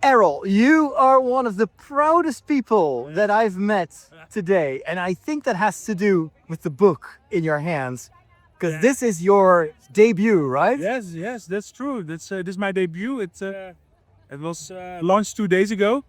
Erol, you are one of the proudest people that I've met today. And I think that has to do with the book in your hands. Because this is your debut, right? Yes, yes, that's true. This is my debut. It was launched 2 days ago,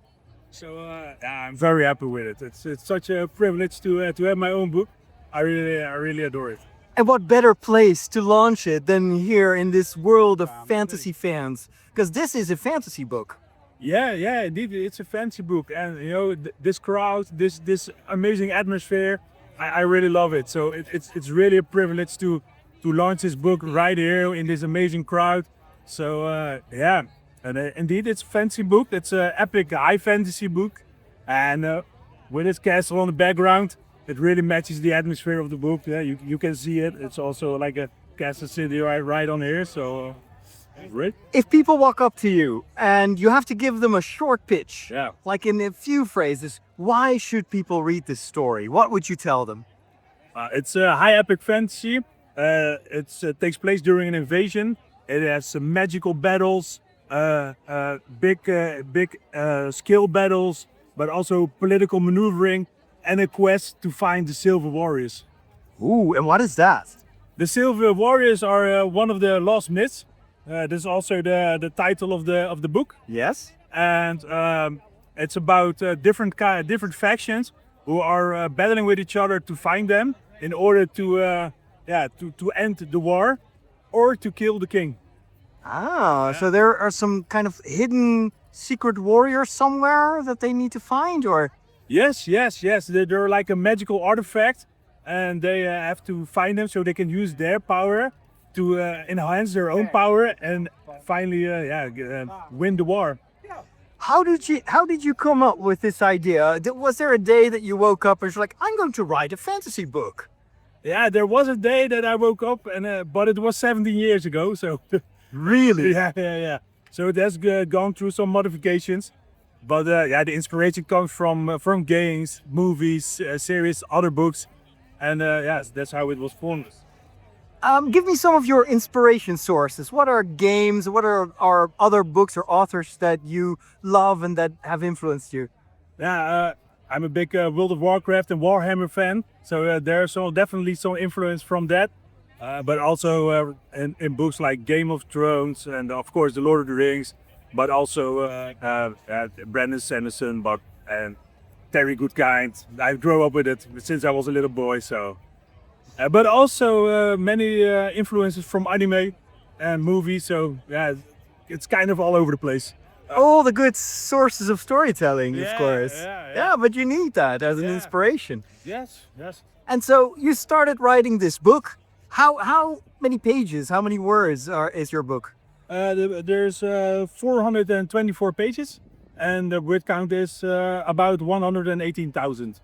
so yeah, I'm very happy with it. It's such a privilege to have my own book. I really adore it. And what better place to launch it than here in this world of fantasy fans? Because this is a fantasy book. Yeah, indeed, it's a fancy book, and this crowd, this amazing atmosphere, I really love it. So it's really a privilege to launch this book right here in this amazing crowd. So yeah, and indeed, it's a fancy book. It's an epic high fantasy book, and with its castle on the background, it really matches the atmosphere of the book. Yeah, you can see it. It's also like a castle city right on here. So. Great. If people walk up to you and you have to give them a short pitch, Yeah. like in a few phrases, why should people read this story? What would you tell them? It's a high epic fantasy. It takes place during an invasion. It has some magical battles, big skill battles, but also political maneuvering and a quest to find the Silver Warriors. Ooh, and what is that? The Silver Warriors are one of the lost myths. This is also the title of the book, Yes? and it's about different factions who are battling with each other to find them in order to end the war or to kill the king. So there are some kind of hidden secret warriors somewhere that they need to find, or? Yes. They're like a magical artifact, and they have to find them so they can use their power to enhance their own power and finally win the war. How did you come up with this idea? Was there a day that you woke up and you're like, I'm going to write a fantasy book? Yeah, there was a day that I woke up, and but it was 17 years ago. So Really? yeah. So it has gone through some modifications, but the inspiration comes from games, movies, series, other books, and yes, that's how it was formed. Give me some of your inspiration sources. What are games? What are other books or authors that you love and that have influenced you? Yeah, I'm a big World of Warcraft and Warhammer fan, so there's definitely some influence from that. But also in books like Game of Thrones and of course The Lord of the Rings, but also Brandon Sanderson, and Terry Goodkind. I grew up with it since I was a little boy, so. But also many influences from anime and movies, so yeah, it's kind of all over the place. All the good sources of storytelling, of Yeah, course. yeah. But you need that as an Yeah. inspiration. Yes. And so you started writing this book. How many pages, how many words is your book? There's 424 pages, and the word count is about 118,000.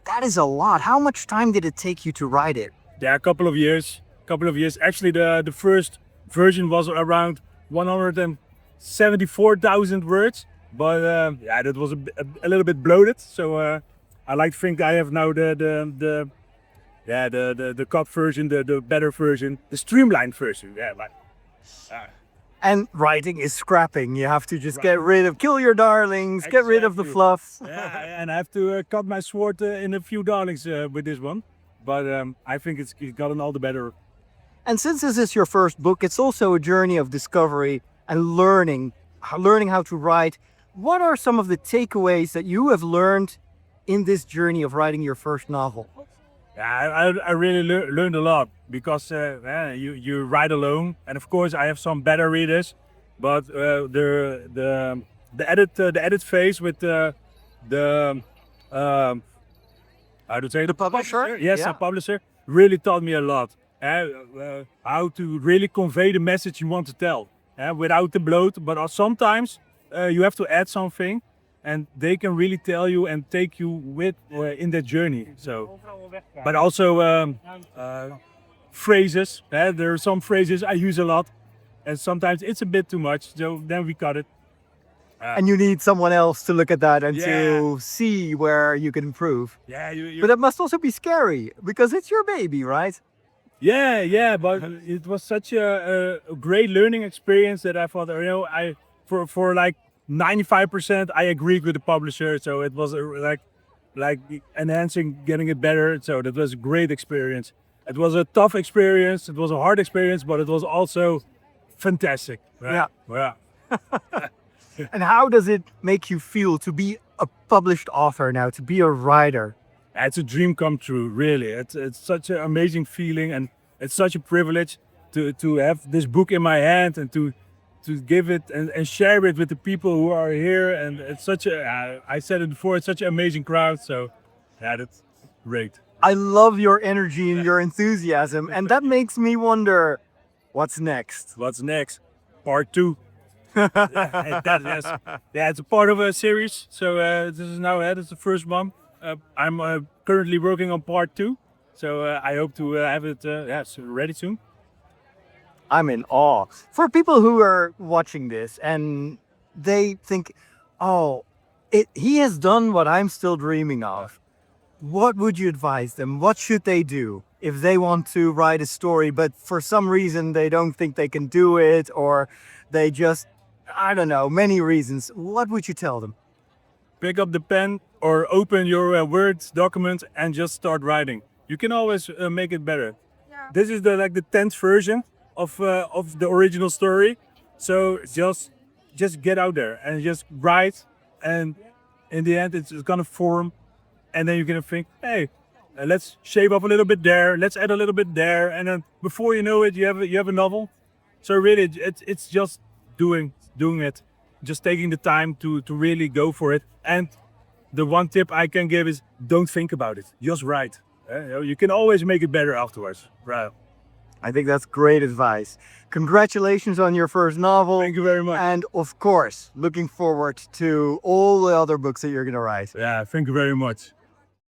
That is a lot. How much time did it take you to write it? Yeah, a couple of years. Actually, the first version was around 174,000 words, but that was a little bit bloated. So I like to think I have now the cut version, the better version, the streamlined version. Yeah, And writing is scrapping. You have to just kill your darlings, get rid of the Exactly. fluff. yeah, and I have to cut my sword in a few darlings with this one. But I think it's gotten all the better. And since this is your first book, it's also a journey of discovery and learning how to write. What are some of the takeaways that you have learned in this journey of writing your first novel? Yeah, I really learned a lot because you write alone, and of course I have some better readers, but the edit phase with the how to say The publisher? Yes, Yeah. a publisher really taught me a lot. How to really convey the message you want to tell without the bloat, but sometimes you have to add something, and they can really tell you and take you with in that journey. So, but also phrases. There are some phrases I use a lot, and sometimes it's a bit too much. So then we cut it. And you need someone else to look at that and to Yeah. see where you can improve. Yeah, But that must also be scary because it's your baby, right? yeah. But it was such a great learning experience that I thought, for like 95% I agreed with the publisher, so it was like enhancing, getting it better. So that was a great experience. It was a tough experience. It was a hard experience, but it was also fantastic. Yeah. Yeah. And how does it make you feel to be a published author now, to be a writer? It's a dream come true, really. It's such an amazing feeling, and it's such a privilege to have this book in my hand and to give it and share it with the people who are here. And it's such a, I said it before, it's such an amazing crowd. So yeah, that's great. I love your energy and your enthusiasm, and that makes me wonder, what's next? What's next? Part 2. Yes. Yeah, it's a part of a series. So this is now it's the first one. I'm currently working on part 2. So I hope to have it ready soon. I'm in awe. For people who are watching this and they think, oh, he has done what I'm still dreaming of. What would you advise them? What should they do if they want to write a story, but for some reason they don't think they can do it, or they just, I don't know, many reasons. What would you tell them? Pick up the pen or open your Word document and just start writing. You can always make it better. Yeah. This is the 10th version of the original story. So just get out there and just write, and in the end it's gonna form, and then you're gonna think, hey, let's shave up a little bit there, let's add a little bit there, and then before you know it, you have a novel. So really, it's just doing it, just taking the time to really go for it. And the one tip I can give is don't think about it, just write. You can always make it better afterwards. Right. I think that's great advice. Congratulations on your first novel. Thank you very much. And of course, looking forward to all the other books that you're going to write. Yeah, thank you very much.